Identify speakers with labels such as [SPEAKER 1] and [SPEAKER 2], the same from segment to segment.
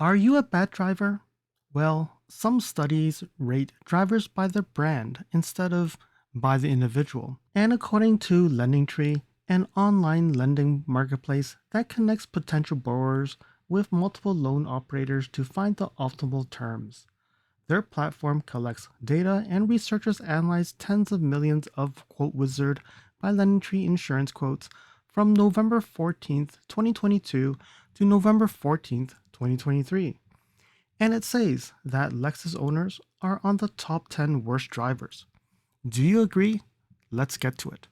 [SPEAKER 1] Are you a bad driver? Well, some studies rate drivers by their brand instead of by the individual. And according to LendingTree, an online lending marketplace that connects potential borrowers with multiple loan operators to find the optimal terms. Their platform collects data and researchers analyze tens of millions of QuoteWizard by LendingTree insurance quotes from November 14th, 2022 to November 14th, 2023. And it says that Lexus owners are on the top 10 worst drivers. Do you agree? Let's get to it.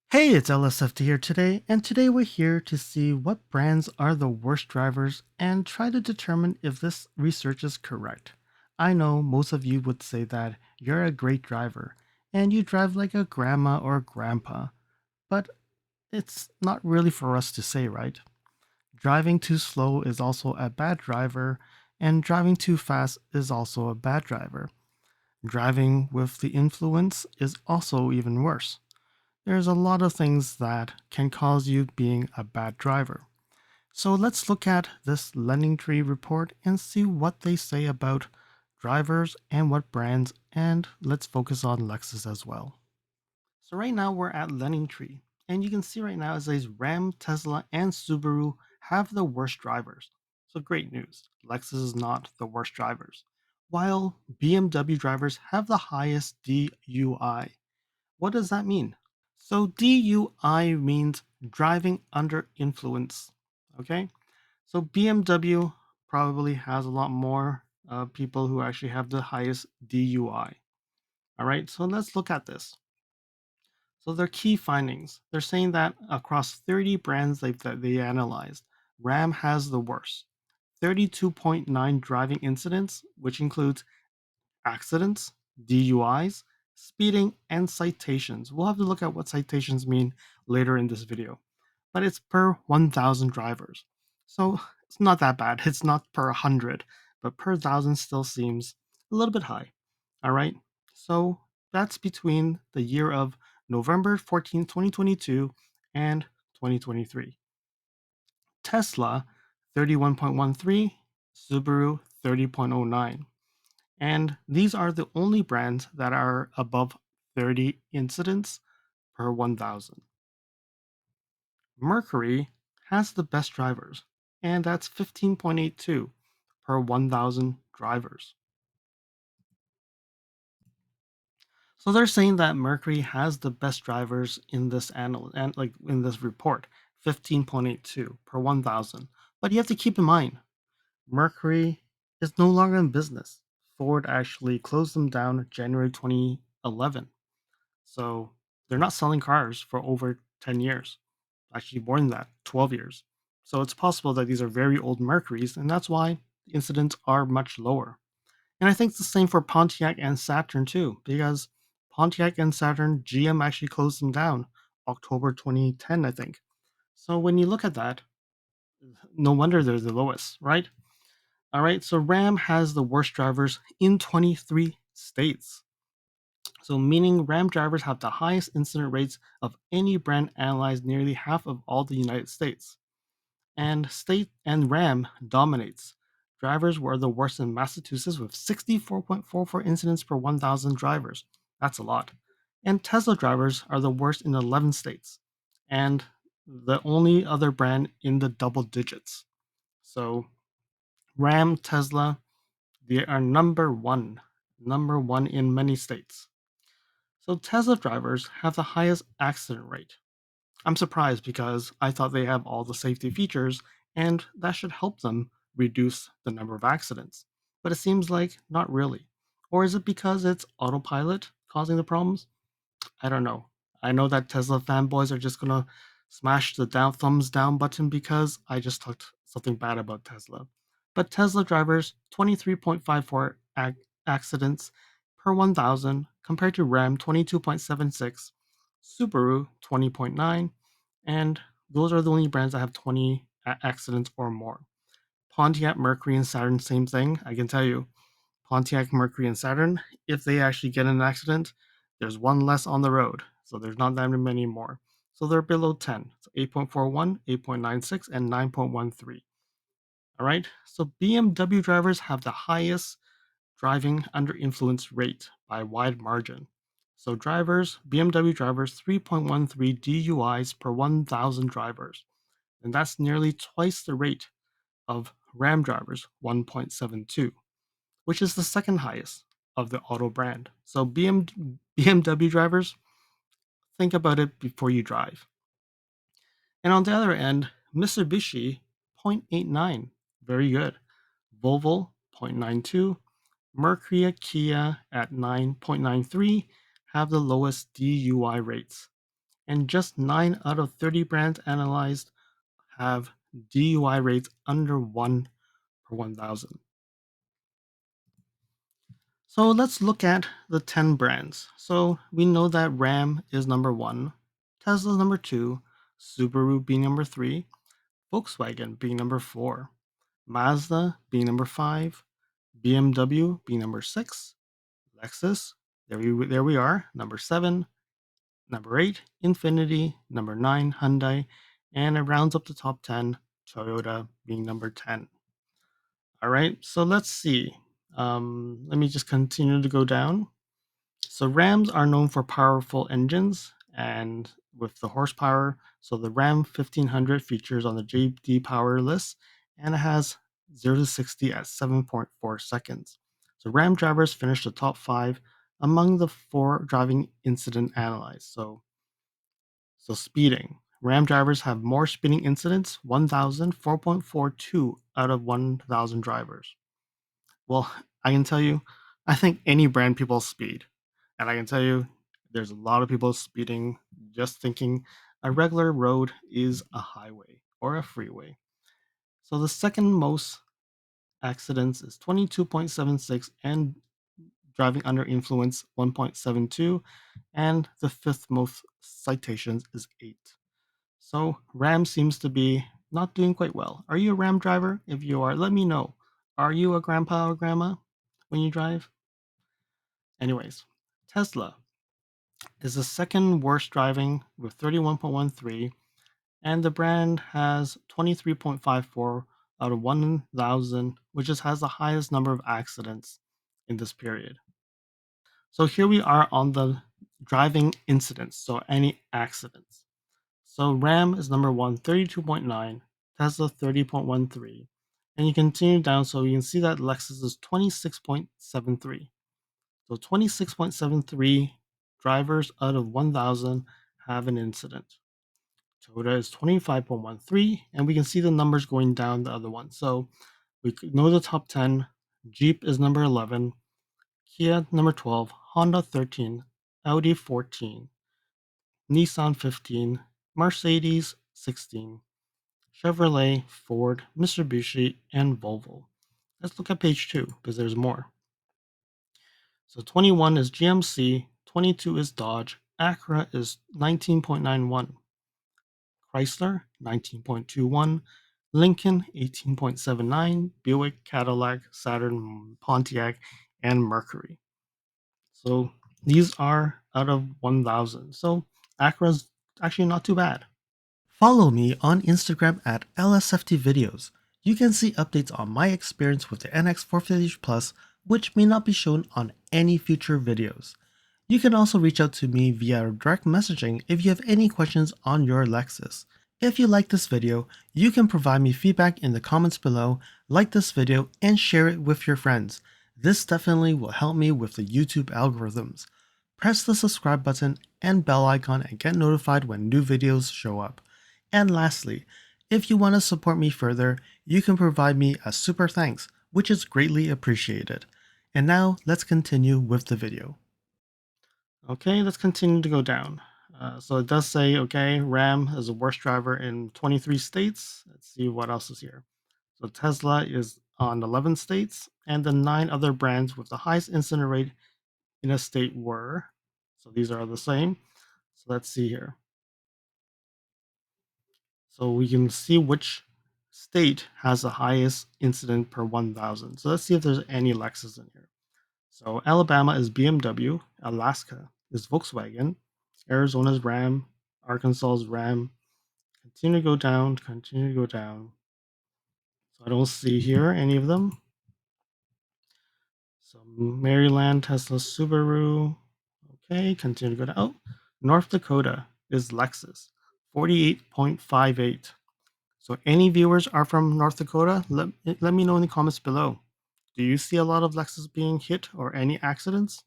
[SPEAKER 1] Hey, it's LSFT here today, and today we're here to see what brands are the worst drivers and try to determine if this research is correct. I know most of you would say that you're a great driver and you drive like a grandma or a grandpa, but it's not really for us to say, right? Driving too slow is also a bad driver, and driving too fast is also a bad driver. Driving with the influence is also even worse. There's a lot of things that can cause you being a bad driver. So let's look at this LendingTree report and see what they say about drivers and what brands, and let's focus on Lexus as well. So right now we're at LendingTree, and you can see right now it says Ram, Tesla, and Subaru have the worst drivers. So great news, Lexus is not the worst drivers. While BMW drivers have the highest DUI. What does that mean? So DUI means driving under influence. Okay, so BMW probably has a lot more people who actually have the highest DUI. All right, so let's look at this. So their key findings, they're saying that across 30 brands that they analyzed, Ram has the worst. 32.9 driving incidents, which includes accidents, DUIs, speeding, and citations. We'll have to look at what citations mean later in this video, but it's per 1,000 drivers. So it's not that bad. It's not per 100, but per 1,000 still seems a little bit high. All right. So that's between the year of November 14th, 2022 and 2023. Tesla 31.13, Subaru 30.09. And these are the only brands that are above 30 incidents per 1,000. Mercury has the best drivers, and that's 15.82 per 1,000 drivers. So they're saying that Mercury has the best drivers in this in this report, 15.82 per 1,000. But you have to keep in mind, Mercury is no longer in business. Ford actually closed them down January 2011. So they're not selling cars for over 10 years. Actually, more than that, 12 years. So it's possible that these are very old Mercuries, and that's why the incidents are much lower. And I think it's the same for Pontiac and Saturn too, because Pontiac and Saturn, GM actually closed them down October 2010, I think. So when you look at that, no wonder they're the lowest, right? All right, so Ram has the worst drivers in 23 states. So meaning Ram drivers have the highest incident rates of any brand analyzed nearly half of all the United States. And state and Ram dominates. Drivers were the worst in Massachusetts with 64.44 incidents per 1,000 drivers. That's a lot. And Tesla drivers are the worst in 11 states. And the only other brand in the double digits. So Ram, Tesla, they are number one in many states. So Tesla drivers have the highest accident rate. I'm surprised because I thought they have all the safety features and that should help them reduce the number of accidents. But it seems like not really. Or is it because it's autopilot causing the problems? I don't know. I know that Tesla fanboys are just gonna smash the thumbs down button because I just talked something bad about Tesla. But Tesla drivers 23.54 accidents per 1,000 compared to Ram 22.76, Subaru 20.9, and those are the only brands that have 20 accidents or more. Pontiac, Mercury, and Saturn, same thing. I can tell you, Pontiac, Mercury, and Saturn, if they actually get in an accident, There's one less on the road, so there's not that many more. So they're below 10. So 8.41, 8.96, and 9.13. All right. So BMW drivers have the highest driving under influence rate by a wide margin. So BMW drivers, 3.13 DUIs per 1,000 drivers. And that's nearly twice the rate of Ram drivers, 1.72, which is the second highest of the auto brand. So BMW drivers, think about it before you drive. And on the other end, Mitsubishi, 0.89, very good. Volvo, 0.92, Mercury, Kia at 9.93 have the lowest DUI rates. And just 9 out of 30 brands analyzed have DUI rates under 1 per 1,000. So let's look at the 10 brands. So we know that Ram is number 1, Tesla number 2, Subaru being number 3, Volkswagen being number 4, Mazda being number 5, BMW being number 6, Lexus, there we are, number 7, number 8, Infiniti, number 9, Hyundai, and it rounds up the top 10, Toyota being number 10. All right, so let's see. Let me just continue to go down. So Rams are known for powerful engines and with the horsepower. So the Ram 1500 features on the JD Power list and it has 0 to 60 at 7.4 seconds. So Ram drivers finished the top 5 among the 4 driving incident analyzed. So speeding. Ram drivers have more speeding incidents, 4.42 out of 1,000 drivers. Well, I can tell you, I think any brand people speed. And I can tell you, there's a lot of people speeding just thinking a regular road is a highway or a freeway. So the second most accidents is 22.76 and driving under influence 1.72. And the fifth most citations is 8. So Ram seems to be not doing quite well. Are you a Ram driver? If you are, let me know. Are you a grandpa or grandma when you drive? Anyways, Tesla is the second worst driving with 31.13, and the brand has 23.54 out of 1,000, which just has the highest number of accidents in this period. So here we are on the driving incidents, so any accidents. So Ram is number 1, 32.9, Tesla 30.13, and you continue down so you can see that Lexus is 26.73. So 26.73 drivers out of 1,000 have an incident. Toyota is 25.13, and we can see the numbers going down the other one. So we know the top 10. Jeep is number 11, Kia number 12, Honda 13, Audi 14, Nissan 15, Mercedes 16, Chevrolet, Ford, Mitsubishi, and Volvo. Let's look at page 2 because there's more. So 21 is GMC, 22 is Dodge, Acura is 19.91, Chrysler 19.21, Lincoln 18.79, Buick, Cadillac, Saturn, Pontiac, and Mercury. So these are out of 1,000. So Acura's actually not too bad. Follow me on Instagram at LSFT Videos. You can see updates on my experience with the NX450 Plus, which may not be shown on any future videos. You can also reach out to me via direct messaging if you have any questions on your Lexus. If you like this video, you can provide me feedback in the comments below, like this video, and share it with your friends. This definitely will help me with the YouTube algorithms. Press the subscribe button and bell icon and get notified when new videos show up. And lastly, if you want to support me further, you can provide me a super thanks, which is greatly appreciated. And now let's continue with the video. Okay, let's continue to go down. So it does say, okay, Ram is the worst driver in 23 states. Let's see what else is here. So Tesla is on 11 states, and the 9 other brands with the highest incident rate in a state were. So these are the same. So let's see here. So we can see which state has the highest incident per 1,000. So let's see if there's any Lexus in here. So Alabama is BMW, Alaska is Volkswagen. Arizona's Ram. Arkansas's Ram. Continue to go down, continue to go down. So I don't see here any of them. So Maryland, Tesla, Subaru. Okay, continue to go down. Oh, North Dakota is Lexus, 48.58. So any viewers are from North Dakota, let me know in the comments below. Do you see a lot of Lexus being hit or any accidents?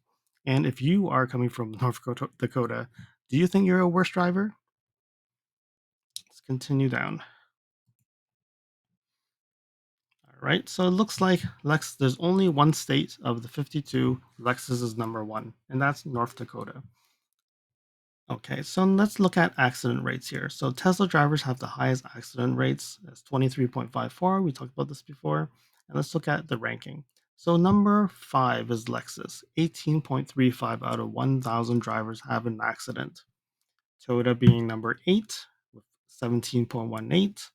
[SPEAKER 1] And if you are coming from North Dakota, do you think you're a worse driver? Let's continue down. All right, so it looks like there's only one state of the 52, Lexus is number one, and that's North Dakota. Okay, so let's look at accident rates here. So Tesla drivers have the highest accident rates. That's 23.54. We talked about this before. And let's look at the ranking. So number 5 is Lexus. 18.35 out of 1,000 drivers have an accident. Toyota being number 8 with 17.18.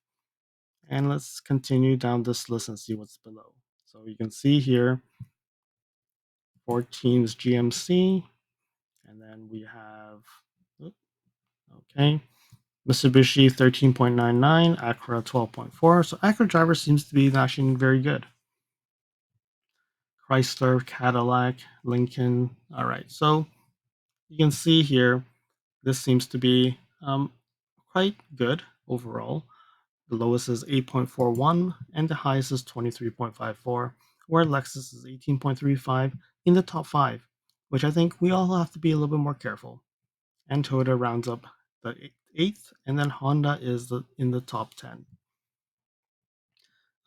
[SPEAKER 1] And let's continue down this list and see what's below. So you can see here 14 is GMC. And then we have, okay, Mitsubishi 13.99, Acura 12.4. So Acura driver seems to be actually very good. Chrysler, Cadillac, Lincoln. All right, so you can see here, this seems to be quite good overall. The lowest is 8.41 and the highest is 23.54, where Lexus is 18.35 in the top 5, which I think we all have to be a little bit more careful. And Toyota rounds up the 8th, and then Honda is in the top 10.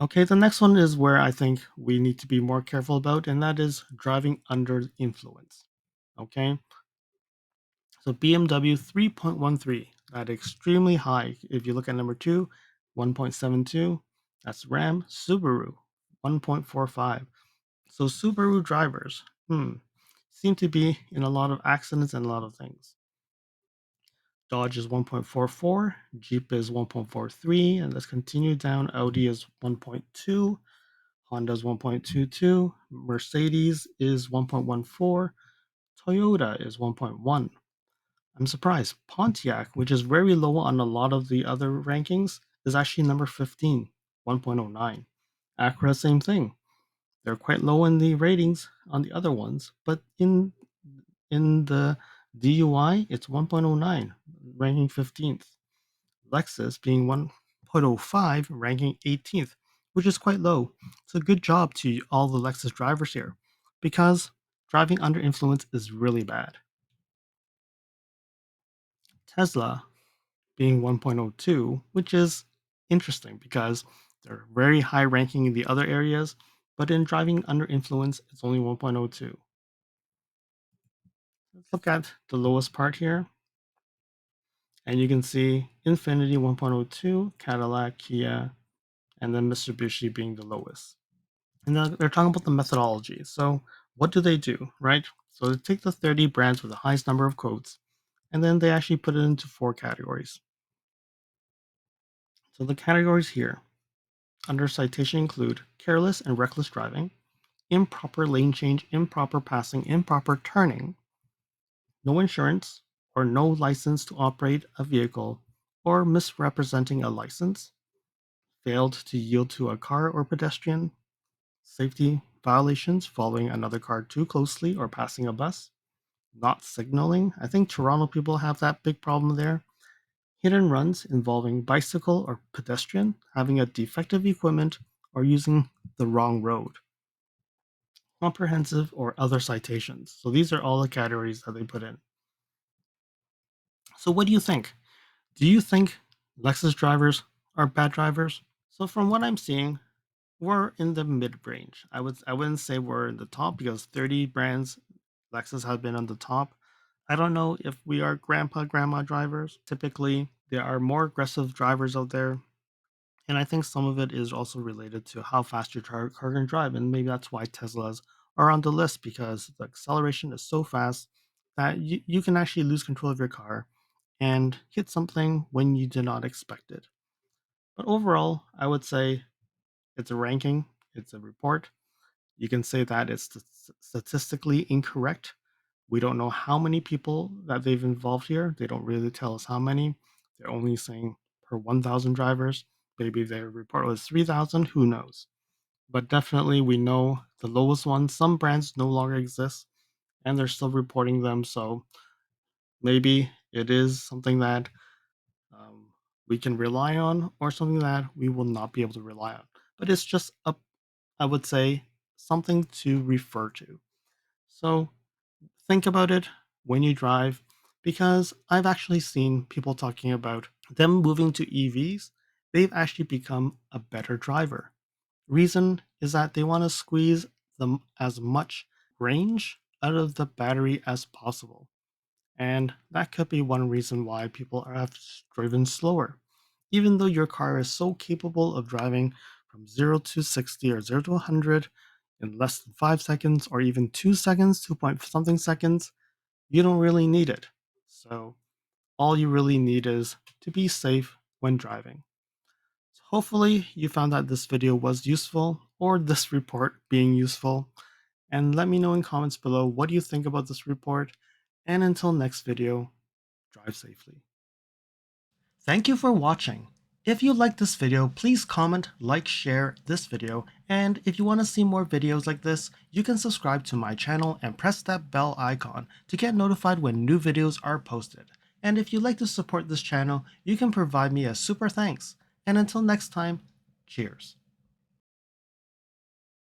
[SPEAKER 1] Okay, the next one is where I think we need to be more careful about, and that is driving under influence. Okay, so BMW 3.13, that extremely high. If you look at number 2, 1.72, that's Ram. Subaru 1.45. So Subaru drivers, seem to be in a lot of accidents and a lot of things. Dodge is 1.44, Jeep is 1.43, and let's continue down. Audi is 1.2, Honda's 1.22, Mercedes is 1.14, Toyota is 1.1. I'm surprised. Pontiac, which is very low on a lot of the other rankings, is actually number 15, 1.09. Acura, same thing. They're quite low in the ratings on the other ones, but in the DUI, it's 1.09, ranking 15th. Lexus being 1.05, ranking 18th, which is quite low. So good job to all the Lexus drivers here, because driving under influence is really bad. Tesla being 1.02, which is interesting because they're very high ranking in the other areas, but in driving under influence, it's only 1.02. Let's look at the lowest part here. And you can see Infiniti 1.02, Cadillac, Kia, and then Mitsubishi being the lowest. And they're talking about the methodology. So what do, right? So they take the 30 brands with the highest number of quotes, and then they actually put it into 4 categories. So the categories here under citation include careless and reckless driving, improper lane change, improper passing, improper turning, no insurance or no license to operate a vehicle, or misrepresenting a license, failed to yield to a car or pedestrian, safety violations, following another car too closely or passing a bus, not signaling. I think Toronto people have that big problem there. Hit and runs involving bicycle or pedestrian, having a defective equipment, or using the wrong road. Comprehensive or other citations. So these are all the categories that they put in. So what do you think? Do you think Lexus drivers are bad drivers? So from what I'm seeing, we're in the mid range. I wouldn't say we're in the top because 30 brands Lexus has been on the top. I don't know if we are grandma drivers. Typically, there are more aggressive drivers out there. And I think some of it is also related to how fast your car can drive. And maybe that's why Teslas are on the list, because the acceleration is so fast that you can actually lose control of your car and hit something when you did not expect it. But overall, I would say it's a ranking, it's a report. You can say that it's statistically incorrect, We don't know how many people that they've involved here. They don't really tell us how many. They're only saying per 1,000 drivers. Maybe their report was 3,000. Who knows? But definitely, we know the lowest one. Some brands no longer exist, and they're still reporting them. So maybe it is something that um, we can rely on, or something that we will not be able to rely on. But it's just a, I would say, something to refer to. So think about it when you drive, because I've actually seen people talking about them moving to EVs. They've actually become a better driver. Reason is that they want to squeeze them as much range out of the battery as possible. And that could be one reason why people have driven slower. Even though your car is so capable of driving from 0 to 60 or 0 to 100 in less than 5 seconds or even 2 seconds, 2 point something seconds, you don't really need it. So all you really need is to be safe when driving. So hopefully you found that this video was useful, or this report being useful, and let me know in comments below what you think about this report. And until next video, drive safely. Thank you for watching. If you liked this video, please comment, like, share this video, and if you want to see more videos like this, you can subscribe to my channel and press that bell icon to get notified when new videos are posted. And if you'd like to support this channel, you can provide me a super thanks. And until next time, cheers.